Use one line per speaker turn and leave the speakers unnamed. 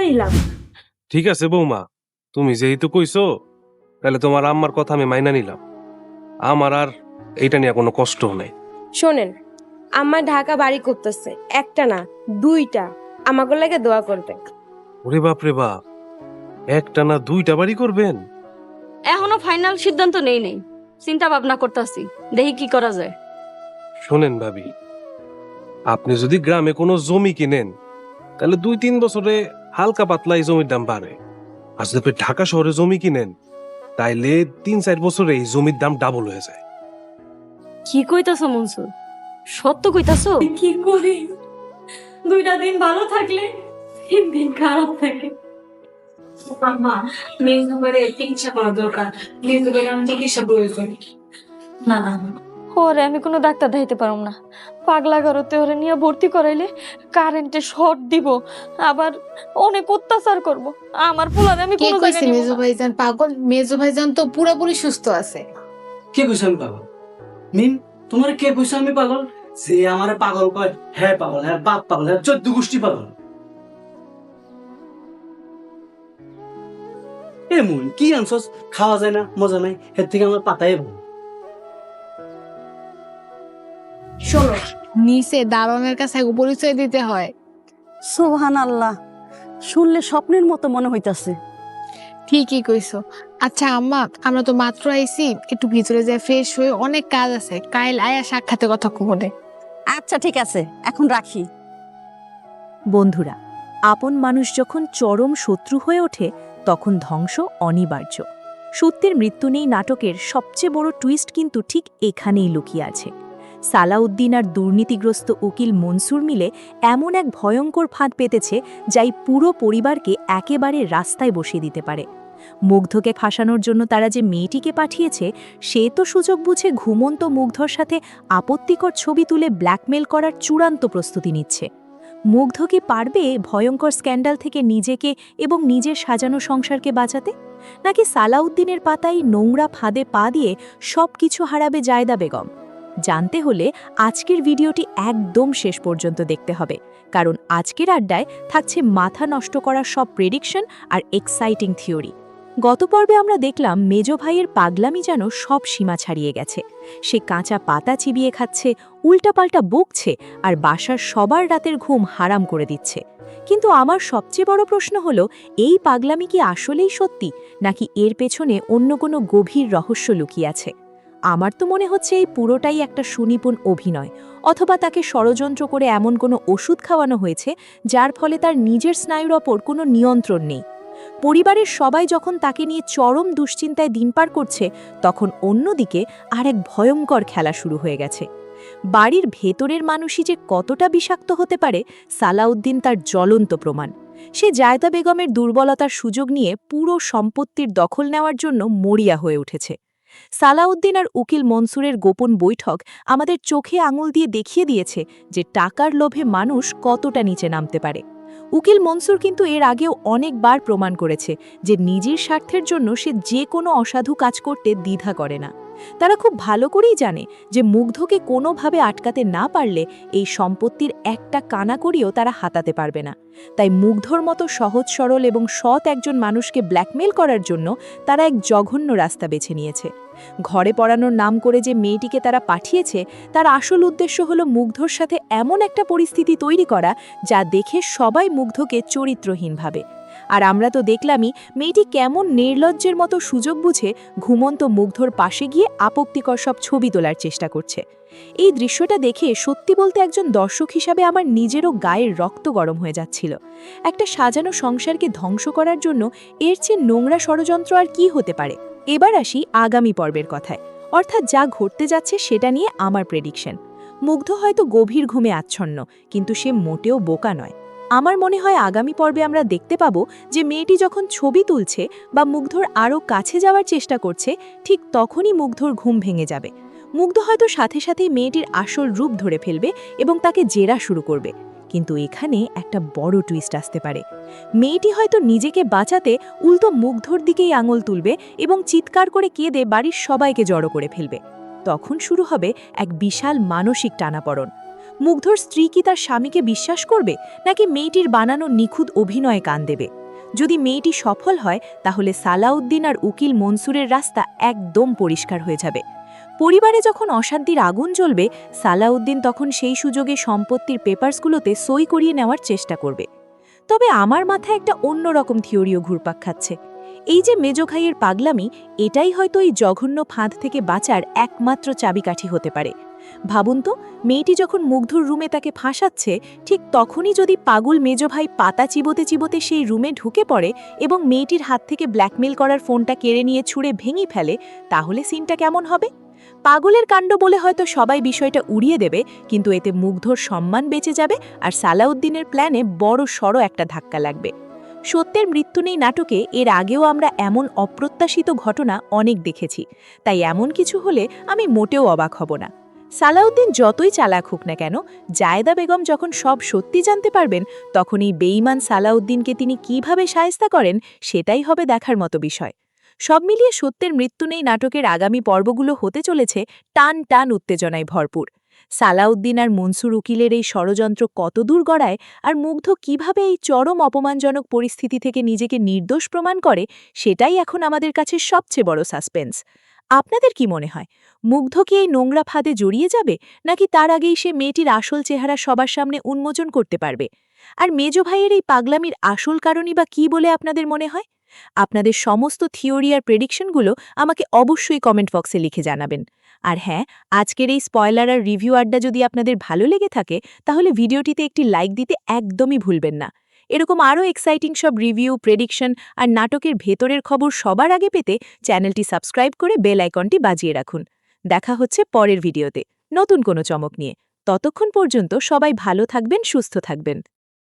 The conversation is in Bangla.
নিলাম।
ঠিক আছে বৌমা, তুমি যেহেতু কইছো তাহলে তোমার আম্মার কথা আমি মাইনা নিলাম। আমার আর এইটা নিয়ে কোনো কষ্ট নাই।
শোনেন, আমার ঢাকা বাড়ি করতেছে, একটা না দুইটা। আমাকে লাগে দোয়া করবে।
ওরে বাপ রে বাপ, একটা না দুইটা বাড়ি করবেন?
এখনো ফাইনাল সিদ্ধান্ত নেই চিন্তা ভাবনা করতেছি, দেখি কি করা যায়।
শোনেন ভাবি, আপনি যদি গ্রামে কোনো জমি কিনেন তাহলে 2-3 বছরে হালকা পাতলা এই জমির দাম বাড়ে। আর যদি আপনি ঢাকা শহরে জমি কিনেন তাইলে 3-4 বছরে এই জমির দাম ডাবল হয়ে যায়।
কি কইতাছো মনসুর, সত্য কইতাছো?
কি করি, দুইটা দিন ভালো থাকলে 3 দিন খারাপ থাকে। মা, মেজো করে চিকিৎসা করা দরকার। মেজো করে আমি চিকিৎসা প্রয়োজন। না না,
ওরে আমি কোনো ডাক্তার দেখাইতে পারুম না। পাগলা ঘরতে ওরে নিয়ে ভর্তি করাইলে কারেন্টে শর্ট দিব, আবার অনেক অত্যাচার করব। আমার পোলারে আমি
কে
কোনো
কইছে
জায়গায় নিব
মেজো
না।
ভাইজান পাগল? মেজো ভাইজান তো পুরোপুরি সুস্থ আছে।
কে কইছে আমি পাগল? মিম, তোমার কে কইছে আমি পাগল? যে আমারে পাগল কয় হ্যাঁ পাগল, হ্যাঁ বাপ পাগল, হ্যাঁ 14 গোষ্ঠী পাগল। এমন কি আনছস? খাওয়া যায় না, মজা নাই, এর থেকে আমার পাতাই ভালো।
শোনো, নিচে দারোয়ানের কাছে পরিচয় দিতে হয়।
সুবহানাল্লাহ, শুনলে স্বপ্নের মতো মনে হইতাছে।
ঠিকই কইছো। আচ্ছা আম্মা, আমরা তো মাত্র আইছি, একটু ভিতরে যাই ফ্রেশ হয়ে, অনেক কাজ আছে। কাল আয়া সাক্ষাতে কথা কমনে।
আচ্ছা ঠিক আছে, এখন রাখি।
বন্ধুরা, আপন মানুষ যখন চরম শত্রু হয়ে ওঠে তখন ধ্বংস অনিবার্য। সত্যের মৃত্যু নেই নাটকের সবচেয়ে বড় টুইস্ট কিন্তু ঠিক এখানেই লুকিয়ে আছে। সালাউদ্দিন আর দুর্নীতিগ্রস্ত উকিল মনসুর মিলে এমন এক ভয়ঙ্কর ফাঁদ পেতেছে যাই পুরো পরিবারকে একেবারে রাস্তায় বসিয়ে দিতে পারে। মুগ্ধকে ফাঁসানোর জন্য তারা যে মেয়েটিকে পাঠিয়েছে, সে তো সুযোগ বুঝে ঘুমন্ত মুগ্ধর সাথে আপত্তিকর ছবি তুলে ব্ল্যাকমেল করার চূড়ান্ত প্রস্তুতি নিচ্ছে। মুগ্ধ কি পারবে ভয়ঙ্কর স্ক্যান্ডাল থেকে নিজেকে এবং নিজের সাজানো সংসারকে বাঁচাতে, নাকি সালাউদ্দিনের পাতায় নোংরা ফাঁদে পা দিয়ে সবকিছু হারাবে জায়দা বেগম? জানতে হলে আজকের ভিডিওটি একদম শেষ পর্যন্ত দেখতে হবে, কারণ আজকের আড্ডায় থাকছে মাথা নষ্ট করার সব প্রেডিকশন আর এক্সাইটিং থিওরি। গত পর্বে আমরা দেখলাম মেজো ভাইয়ের পাগলামি যেন সব সীমা ছাড়িয়ে গেছে। সে কাঁচা পাতা চিবিয়ে খাচ্ছে, উল্টাপাল্টা বকছে আর বাসার সবার রাতের ঘুম হারাম করে দিচ্ছে। কিন্তু আমার সবচেয়ে বড় প্রশ্ন হলো, এই পাগলামি কি আসলেই সত্যি, নাকি এর পেছনে অন্য কোনো গভীর রহস্য লুকিয়ে আছে? আমার তো মনে হচ্ছে এই পুরোটাই একটা সুনিপুণ অভিনয়, অথবা তাকে ষড়যন্ত্র করে এমন কোনো ওষুধ খাওয়ানো হয়েছে যার ফলে তার নিজের স্নায়ুর ওপর কোনো নিয়ন্ত্রণ নেই। পরিবারের সবাই যখন তাকে নিয়ে চরম দুশ্চিন্তায় দিন পার করছে, তখন অন্যদিকে আরেক ভয়ঙ্কর খেলা শুরু হয়ে গেছে। বাড়ির ভেতরের মানুষই যে কতটা বিষাক্ত হতে পারে, সালাউদ্দিন তার জ্বলন্ত প্রমাণ। সে জায়দা বেগমের দুর্বলতার সুযোগ নিয়ে পুরো সম্পত্তির দখল নেওয়ার জন্য মরিয়া হয়ে উঠেছে। সালাউদ্দিন আর উকিল মনসুরের গোপন বৈঠক আমাদের চোখে আঙুল দিয়ে দেখিয়ে দিয়েছে যে টাকার লোভে মানুষ কতটা নিচে নামতে পারে। উকিল মনসুর কিন্তু এর আগেও অনেকবার প্রমাণ করেছে যে নিজের স্বার্থের জন্য সে যে কোনো অসাধু কাজ করতে দ্বিধা করে না। তারা খুব ভালো করেই জানে যে মুগ্ধকে কোনোভাবে আটকাতে না পারলে এই সম্পত্তির একটা কানাকড়িও তারা হাতাতে পারবে না। তাই মুগ্ধর মতো সহজ সরল এবং সৎ একজন মানুষকে ব্ল্যাকমেল করার জন্য তারা এক জঘন্য রাস্তা বেছে নিয়েছে। ঘরে পড়ানোর নাম করে যে মেয়েটিকে তারা পাঠিয়েছে, তার আসল উদ্দেশ্য হলো মুগ্ধর সাথে এমন একটা পরিস্থিতি তৈরি করা যা দেখে সবাই মুগ্ধকে চরিত্রহীন ভাবে। আর আমরা তো দেখলামই মেয়েটি কেমন নির্লজ্জের মতো সুযোগ বুঝে ঘুমন্ত মুগ্ধর পাশে গিয়ে আপত্তিকর সব ছবি তোলার চেষ্টা করছে। এই দৃশ্যটা দেখে সত্যি বলতে একজন দর্শক হিসাবে আমার নিজেরও গায়ের রক্ত গরম হয়ে যাচ্ছিল। একটা সাজানো সংসারকে ধ্বংস করার জন্য এর চেয়ে নোংরা ষড়যন্ত্র আর কি হতে পারে? এবার আসি আগামী পর্বের কথায়, অর্থাৎ যা ঘটতে যাচ্ছে সেটা নিয়ে আমার প্রেডিকশন। মুগ্ধ হয়তো গভীর ঘুমে আচ্ছন্ন, কিন্তু সে মোটেও বোকা নয়। আমার মনে হয় আগামী পর্বে আমরা দেখতে পাবো যে মেয়েটি যখন ছবি তুলছে বা মুগ্ধর আরও কাছে যাওয়ার চেষ্টা করছে, ঠিক তখনই মুগ্ধর ঘুম ভেঙে যাবে। মুগ্ধ হয়তো সাথে সাথেই মেয়েটির আসল রূপ ধরে ফেলবে এবং তাকে জেরা শুরু করবে। কিন্তু এখানে একটা বড় টুইস্ট আসতে পারে। মেয়েটি হয়তো নিজেকে বাঁচাতে উল্টো মুগ্ধর দিকেই আঙুল তুলবে এবং চিৎকার করে কেঁদে বাড়ির সবাইকে জড়ো করে ফেলবে। তখন শুরু হবে এক বিশাল মানসিক টানাপড়ন। মুগ্ধর স্ত্রী কি তার স্বামীকে বিশ্বাস করবে নাকি মেয়েটির বানানো নিখুঁত অভিনয়ে কান দেবে? যদি মেয়েটি সফল হয় তাহলে সালাউদ্দিন আর উকিল মনসুরের রাস্তা একদম পরিষ্কার হয়ে যাবে। পরিবারে যখন অশান্তির আগুন জ্বলবে, সালাউদ্দিন তখন সেই সুযোগে সম্পত্তির পেপারসগুলোতে সই করিয়ে নেওয়ার চেষ্টা করবে। তবে আমার মাথায় একটা অন্যরকম থিওরিও ঘুরপাক খাচ্ছে। এই যে মেজো ভাইয়ের পাগলামি, এটাই হয়তো এই জঘন্য ফাঁদ থেকে বাঁচার একমাত্র চাবিকাঠি হতে পারে। ভাবুন তো, মেয়েটি যখন মুগ্ধর রুমে তাকে ফাঁসাচ্ছে, ঠিক তখনই যদি পাগল মেজো ভাই পাতা চিবোতে চিবোতে সেই রুমে ঢুকে পড়ে এবং মেয়েটির হাত থেকে ব্ল্যাকমেল করার ফোনটা কেড়ে নিয়ে ছুঁড়ে ভেঙে ফেলে, তাহলে সিনটা কেমন হবে? পাগলের কাণ্ড বলে হয়তো সবাই বিষয়টা উড়িয়ে দেবে, কিন্তু এতে মুগ্ধর সম্মান বেঁচে যাবে আর সালাউদ্দিনের প্ল্যানে বড় সড় একটা ধাক্কা লাগবে। সত্যের মৃত্যু নেই নাটকে এর আগেও আমরা এমন অপ্রত্যাশিত ঘটনা অনেক দেখেছি, তাই এমন কিছু হলে আমি মোটেও অবাক হব না। সালাউদ্দিন যতই চালাক হোক না কেন, জায়েদা বেগম যখন সব সত্যি জানতে পারবেন, তখন এই বেঈমান সালাউদ্দিনকে তিনি কিভাবে শায়েস্তা করেন সেটাই হবে দেখার মতো বিষয়। সব মিলিয়ে সত্যের মৃত্যু নেই নাটকের আগামী পর্বগুলো হতে চলেছে টান টান উত্তেজনায় ভরপুর। সালাউদ্দিন আর মনসুর উকিলের এই ষড়যন্ত্র কতদূর গড়ায় আর মুগ্ধ কিভাবে এই চরম অপমানজনক পরিস্থিতি থেকে নিজেকে নির্দোষ প্রমাণ করে, সেটাই এখন আমাদের কাছে সবচেয়ে বড় সাসপেন্স। আপনাদের কি মনে হয়, মুগ্ধ কি এই নোংরা ফাঁদে জড়িয়ে যাবে, নাকি তার আগেই সে মেয়েটির আসল চেহারা সবার সামনে উন্মোচন করতে পারবে? আর মেজো ভাইয়ের এই পাগলামির আসল কারণই বা কী বলে আপনাদের মনে হয়? আপনাদের সমস্ত থিওরি আর প্রেডিকশনগুলো আমাকে অবশ্যই কমেন্ট বক্সে লিখে জানাবেন। আর হ্যাঁ, আজকের এই স্পয়লার আর রিভিউ আড্ডা যদি আপনাদের ভালো লেগে থাকে, তাহলে ভিডিওটিতে একটি লাইক দিতে একদমই ভুলবেন না। এরকম আরও এক্সাইটিং সব রিভিউ, প্রেডিকশন আর নাটকের ভেতরের খবর সবার আগে পেতে চ্যানেলটি সাবস্ক্রাইব করে বেল আইকনটি বাজিয়ে রাখুন। দেখা হচ্ছে পরের ভিডিওতে নতুন কোনো চমক নিয়ে। ততক্ষণ পর্যন্ত সবাই ভালো থাকবেন, সুস্থ থাকবেন।